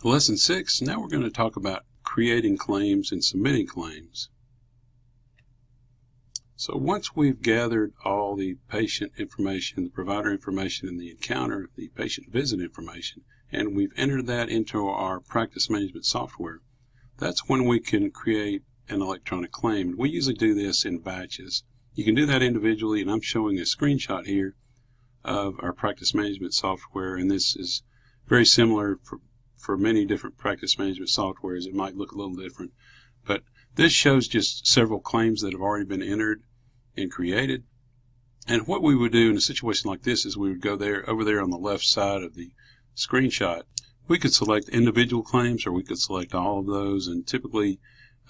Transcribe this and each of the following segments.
Lesson 6, now we're going to talk about creating claims and submitting claims. So once we've gathered all the patient information, the provider information, and the encounter, the patient visit information, and we've entered that into our practice management software, that's when we can create an electronic claim. We usually do this in batches. You can do that individually, and I'm showing a screenshot here of our practice management software, and this is very similar for many different practice management softwares. It might look a little different, but this shows just several claims that have already been entered and created. And what we would do in a situation like this is we would go over there on the left side of the screenshot. We could select individual claims, or we could select all of those, and typically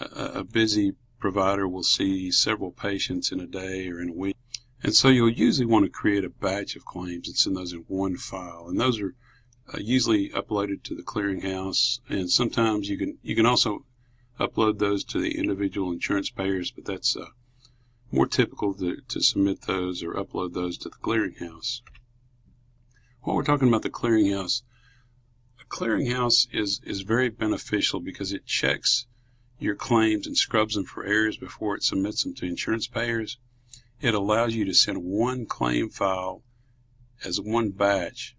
a busy provider will see several patients in a day or in a week. And so you'll usually want to create a batch of claims and send those in one file, and those are usually uploaded to the clearinghouse, and sometimes you can also upload those to the individual insurance payers, but that's more typical to submit those or upload those to the clearinghouse. While we're talking about the clearinghouse, a clearinghouse is very beneficial because it checks your claims and scrubs them for errors before it submits them to insurance payers. It allows you to send one claim file as one batch,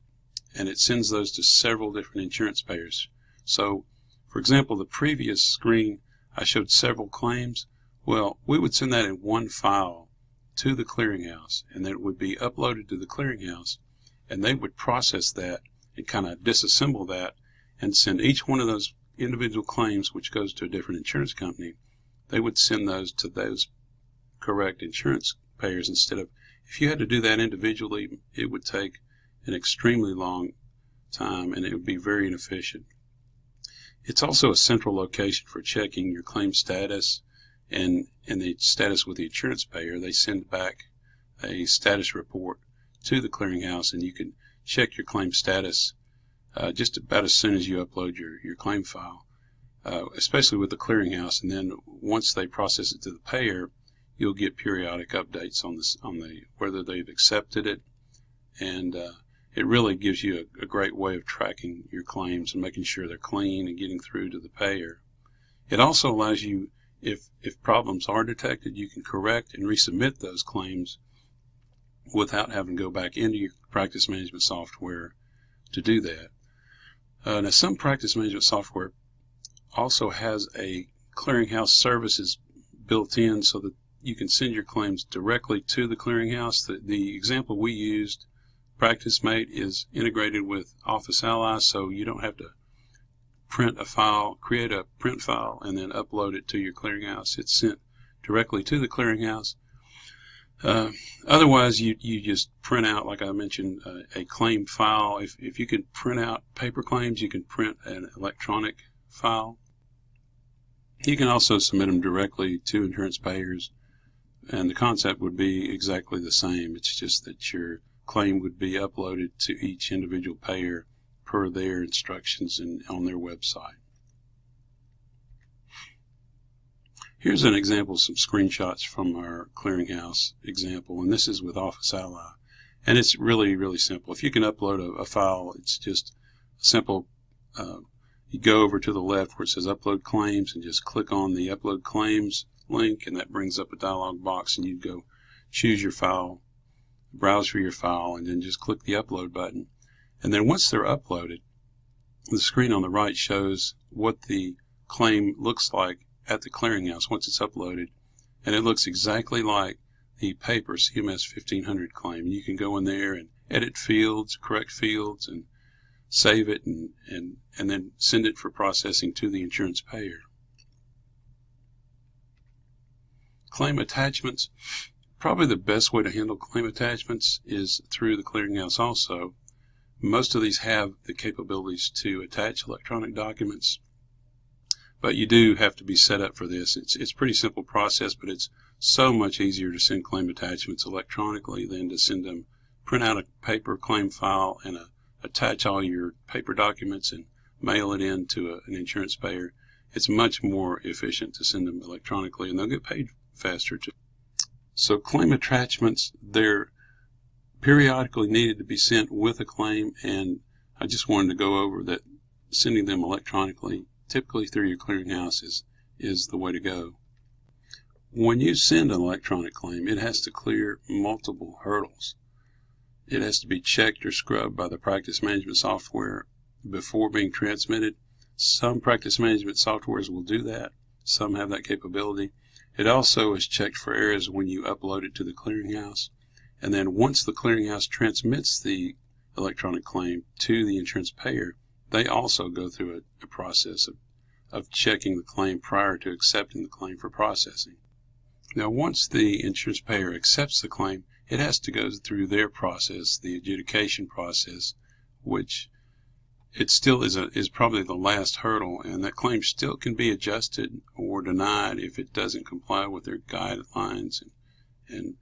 and it sends those to several different insurance payers. So, for example, the previous screen I showed several claims. Well, we would send that in one file to the clearinghouse, and then it would be uploaded to the clearinghouse, and they would process that and kind of disassemble that and send each one of those individual claims, which goes to a different insurance company. They would send those to those correct insurance payers instead of, if you had to do that individually, it would take an extremely long time and it would be very inefficient. It's also a central location for checking your claim status and the status with the insurance payer. They send back a status report to the clearinghouse, and you can check your claim status just about as soon as you upload your claim file, especially with the clearinghouse. And then once they process it to the payer, you'll get periodic updates on whether they've accepted it, and it really gives you a great way of tracking your claims and making sure they're clean and getting through to the payer. It also allows you, if problems are detected, you can correct and resubmit those claims without having to go back into your practice management software to do that. Now, some practice management software also has a clearinghouse services built in so that you can send your claims directly to the clearinghouse. The example we used, PracticeMate, is integrated with Office Ally, so you don't have to print a file, create a print file, and then upload it to your clearinghouse. It's sent directly to the clearinghouse. Otherwise, you just print out, like I mentioned, a claim file. If you can print out paper claims, you can print an electronic file. You can also submit them directly to insurance payers, and the concept would be exactly the same. It's just that your claim would be uploaded to each individual payer per their instructions on their website. Here's an example of some screenshots from our clearinghouse example, and this is with Office Ally. And it's really, really simple. If you can upload a file, it's just simple. You go over to the left where it says Upload Claims and just click on the Upload Claims link, and that brings up a dialog box, and you go choose your file, browse for your file, and then just click the Upload button. And then once they're uploaded, the screen on the right shows what the claim looks like at the clearinghouse once it's uploaded, and it looks exactly like the paper CMS 1500 claim. You can go in there and edit fields, correct fields, and save it, and then send it for processing to the insurance payer. Claim attachments. Probably the best way to handle claim attachments is through the clearinghouse also. Most of these have the capabilities to attach electronic documents, but you do have to be set up for this. It's a pretty simple process, but it's so much easier to send claim attachments electronically than to send them, print out a paper claim file and attach all your paper documents and mail it in to an insurance payer. It's much more efficient to send them electronically, and they'll get paid faster too. So claim attachments, they're periodically needed to be sent with a claim, and I just wanted to go over that sending them electronically, typically through your clearinghouse, is the way to go. When you send an electronic claim, it has to clear multiple hurdles. It has to be checked or scrubbed by the practice management software before being transmitted. Some practice management softwares will do that. Some have that capability. It also is checked for errors when you upload it to the clearinghouse. And then once the clearinghouse transmits the electronic claim to the insurance payer, they also go through a process of checking the claim prior to accepting the claim for processing. Now, once the insurance payer accepts the claim, it has to go through their process, the adjudication process, which it still is probably the last hurdle, and that claim still can be adjusted or denied if it doesn't comply with their guidelines and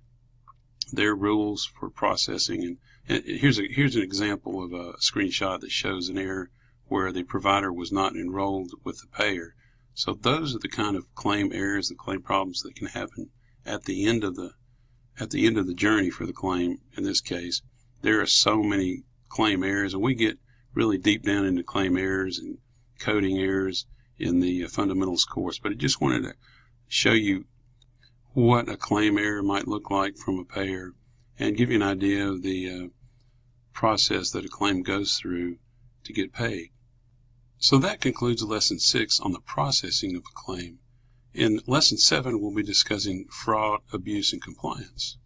their rules for processing. And here's an example of a screenshot that shows an error where the provider was not enrolled with the payer. So those are the kind of claim errors, the claim problems that can happen at the end of the journey for the claim. In this case, there are so many claim errors, and we get really deep down into claim errors and coding errors in the fundamentals course. But I just wanted to show you what a claim error might look like from a payer and give you an idea of the process that a claim goes through to get paid. So that concludes Lesson 6 on the processing of a claim. In Lesson 7, we'll be discussing fraud, abuse, and compliance.